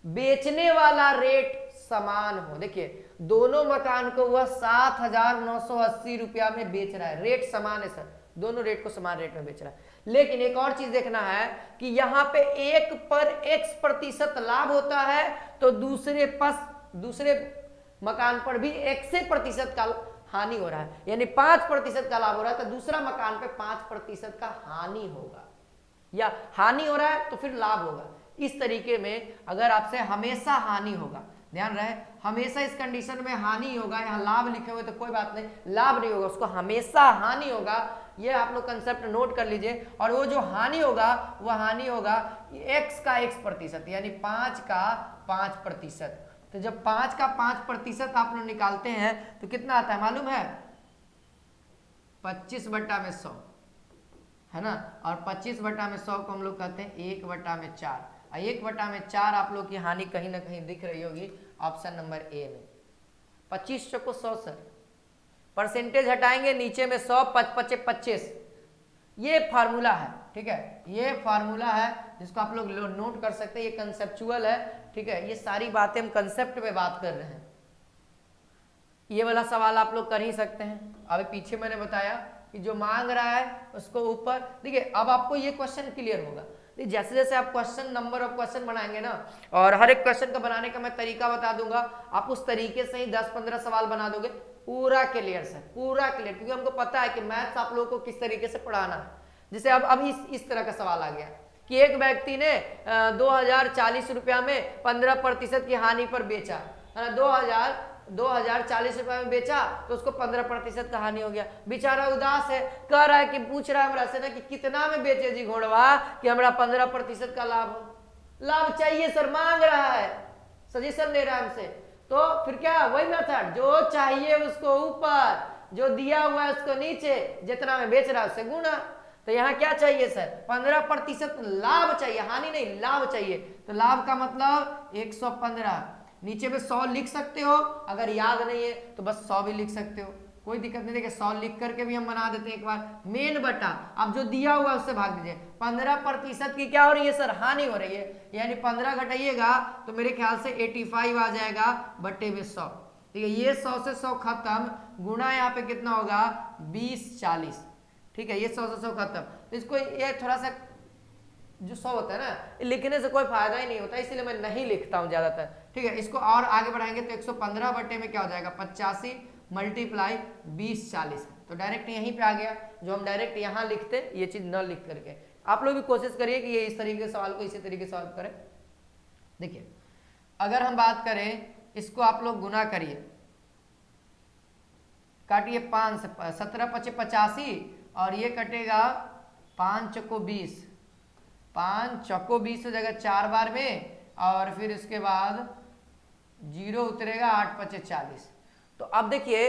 बेचने वाला रेट समान हो, देखिए दोनों मकान को वह 7,980 रुपया में बेच रहा है, रेट समान है सर, दोनों रेट को समान रेट में बेच रहा है। लेकिन एक और चीज देखना है कि यहाँ पे एक पर x% लाभ होता है, तो दूसरे मकान पर भी x% का हानि हो रहा है, यानी 5% का लाभ हो रहा है, तो दूसरा मकान पे 5% का हानि होगा, या हानि हो रहा है तो फिर लाभ होगा। इस तरीके में अगर आपसे हमेशा हानि होगा, ध्यान रहे, हमेशा इस कंडीशन में हानि होगा, यहाँ लाभ लिखे हुए तो कोई बात नहीं, लाभ नहीं होगा, उसको हमेशा हानि होगा, ये आप लोग कंसेप्ट नोट कर लीजिए। और वो जो हानि होगा वह हानि होगा x का x%, यानी 5 का 5%। तो जब 5 का 5% आप लोग निकालते हैं तो कितना आता है मालूम है, 25/100, है ना। और 25/100 को हम लोग कहते हैं 1/4। 1/4 आप लोग की हानि कहीं ना कहीं दिख रही होगी ऑप्शन नंबर ए में। 25 को 100 सर, परसेंटेज हटाएंगे, नीचे में 100, 5 25, ये फार्मूला है, ठीक है, ये फार्मूला है जिसको आप लोग नोट कर सकते हैं, ये कंसेप्चुअल है, ठीक है। ये सारी बातें हम कंसेप्ट पे बात कर रहे हैं। ये वाला सवाल आप लोग कर ही सकते हैं। अभी पीछे मैंने बताया कि जो मांग रहा है उसको ऊपर, देखिए अब आपको ये क्वेश्चन क्लियर होगा। जैसे जैसे आप क्वेश्चन नंबर ऑफ क्वेश्चन बनाएंगे ना, और हर एक क्वेश्चन का बनाने का मैं तरीका बता दूंगा, आप उस तरीके से ही 10-15 सवाल बना दोगे, पूरा क्लियर सर, पूरा क्लियर। क्योंकि हमको पता है कि मैथ्स आप लोगों को किस तरीके से पढ़ाना है। जैसे अब इस तरह का सवाल आ गया कि एक व्यक्ति ने 2040 रुपया में 15% की हानि पर बेचा, 2040 रुपया में बेचा, तो उसको 15% का हानि हो गया। बेचारा उदास है, कह रहा है कि पूछ रहा है हमरा से ना कि कितना में बेचे जी घोड़वा कि हमरा 15% का लाभ हो। लाभ चाहिए सर, मांग रहा है, सजेशन ले रहा है हमसे। तो फिर क्या, वही मेथड, जो चाहिए उसको ऊपर, जो दिया हुआ है उसको नीचे, जितना में बेच रहा है उससे गुना। तो यहाँ क्या चाहिए सर, 15% लाभ चाहिए, हानि नहीं, लाभ चाहिए। तो लाभ का मतलब 115, नीचे में 100 लिख सकते हो, अगर याद नहीं है तो बस 100 भी लिख सकते हो, कोई दिक्कत नहीं। देखिए 100 लिख करके भी हम बना देते हैं एक बार, मेन बटा, अब जो दिया हुआ है उससे भाग दीजिए। 15% की क्या हो रही है सर, हानि हो रही है, यानी 15 घटाइएगा तो मेरे ख्याल से 85 आ जाएगा बटे में 100। ठीक है, ये 100 से 100 खत्म, गुना यहाँ पे कितना होगा 20-40, ठीक है, ये 100 से 100 खत्म। तो इसको ये थोड़ा सा जो 100 होता है ना, लिखने से कोई फायदा ही नहीं होता, इसलिए मैं नहीं लिखता हूं ज्यादातर, ठीक है। इसको और आगे बढ़ाएंगे तो 115 बटे में क्या हो जाएगा 85 मल्टीप्लाई 20-40, तो डायरेक्ट यहीं पे आ गया। जो हम डायरेक्ट यहाँ लिखते, ये चीज न लिख करके आप लोग भी कोशिश करिए कि ये इस तरीके के सवाल को इसी तरीके से सॉल्व करें। देखिए अगर हम बात करें, इसको आप लोग गुना करिए, काटिए 5 से 17 × 5 = 85 और ये कटेगा 5 चौको 20, 5 चौको 20 हो जाएगा 4 बार में, और फिर उसके बाद 0 उतरेगा 8 × 5 = 40। तो अब देखिए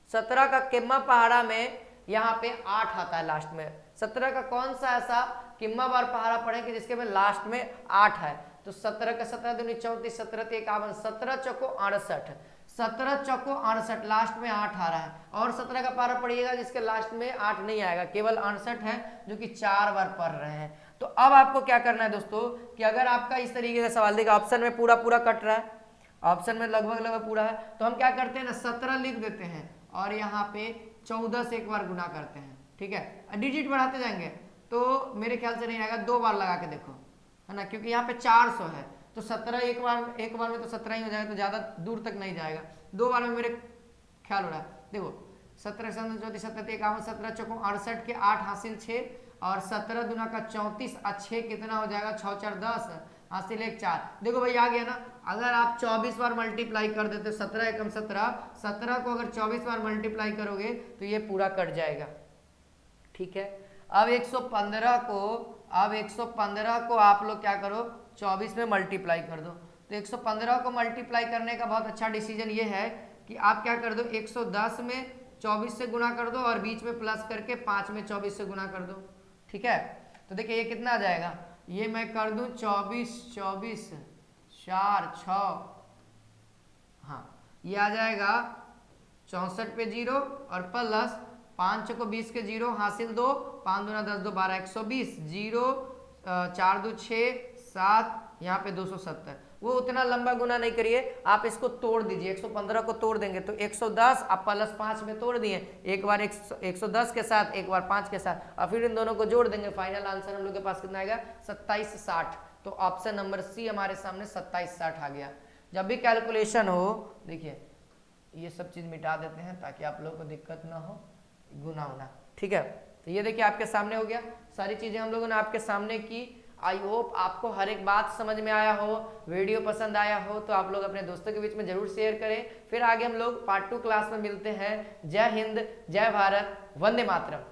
17 का किम्मा पहाड़ा में यहाँ पे 8 आता है लास्ट में। 17 का कौन सा ऐसा किम्मा बार पहाड़ा पढ़े कि जिसके में लास्ट में 8 है? तो 17 का 17 दूनी 34, 17 × 1 = 51, 17 चौको 68, 17 चौको 68, लास्ट में 8 आ रहा है। और 17 का पारा पढ़िएगा जिसके लास्ट में 8 नहीं आएगा, केवल 68 है जो कि 4 बार पढ़ रहे हैं। तो अब आपको क्या करना है दोस्तों कि अगर आपका इस तरीके का सवाल देखा, ऑप्शन में पूरा पूरा कट रहा है, ऑप्शन में लगभग पूरा है, तो हम क्या करते हैं ना 17 लिख देते हैं और यहाँ पे 14 से एक बार गुना करते हैं। ठीक है, डिजिट बढ़ाते जाएंगे तो मेरे ख्याल से नहीं आएगा, 2 बार लगा के देखो, है ना, क्योंकि यहाँ पे 400 है तो 17 एक बार में तो 17 ही हो जाएगा, तो ज्यादा दूर तक नहीं जाएगा। 2 बार में मेरे ख्याल हो रहा है। देखो 17 × 34, 17 × 1 = 51, 17 चौको 68 के 8 हासिल 6 और 17 दूना का 34 और 6 कितना हो जाएगा 6 × 4 = 10 हासिल 1 4। देखो भाई आ गया ना। अगर आप 24 बार मल्टीप्लाई कर देते 17 × 17, 17 को अगर 24 बार मल्टीप्लाई करोगे तो ये पूरा कट जाएगा। ठीक है, अब 115 को आप लोग क्या करो 24 में मल्टीप्लाई कर दो। तो 115 को मल्टीप्लाई करने का बहुत अच्छा डिसीजन ये है कि आप क्या कर दो 110 में 24 से गुना कर दो और बीच में प्लस करके 5 में 24 से गुना कर दो। ठीक है, तो देखिए ये कितना आ जाएगा, ये मैं कर दूं 24 24 4 6, हाँ ये आ जाएगा 64 पे 0 और प्लस 5 को 20 के 0 हासिल 2, 5 दूना 10 2 12 120 0 4 2 6 7, यहाँ पे 270। वो उतना लंबा गुना नहीं करिए, आप इसको तोड़ दीजिए। 115 को तोड़ देंगे तो 110 आप प्लस 5 में तोड़ दिए, एक बार 110 के साथ एक बार 5 के साथ और फिर इन दोनों को जोड़ देंगे। फाइनल आंसर हम लोग के पास कितना आएगा 2760। तो ऑप्शन नंबर सी हमारे सामने 2760 आ गया। जब भी कैलकुलेशन हो, देखिए ये सब चीज मिटा देते हैं ताकि आप लोगों को दिक्कत ना हो गुना होना। ठीक है, तो ये देखिए आपके सामने हो गया, सारी चीजें हम लोगों ने आपके सामने की। आई होप आपको हर एक बात समझ में आया हो, वीडियो पसंद आया हो तो आप लोग अपने दोस्तों के बीच में जरूर शेयर करें। फिर आगे हम लोग पार्ट 2 क्लास में मिलते हैं। जय हिंद, जय भारत, वंदे मातरम।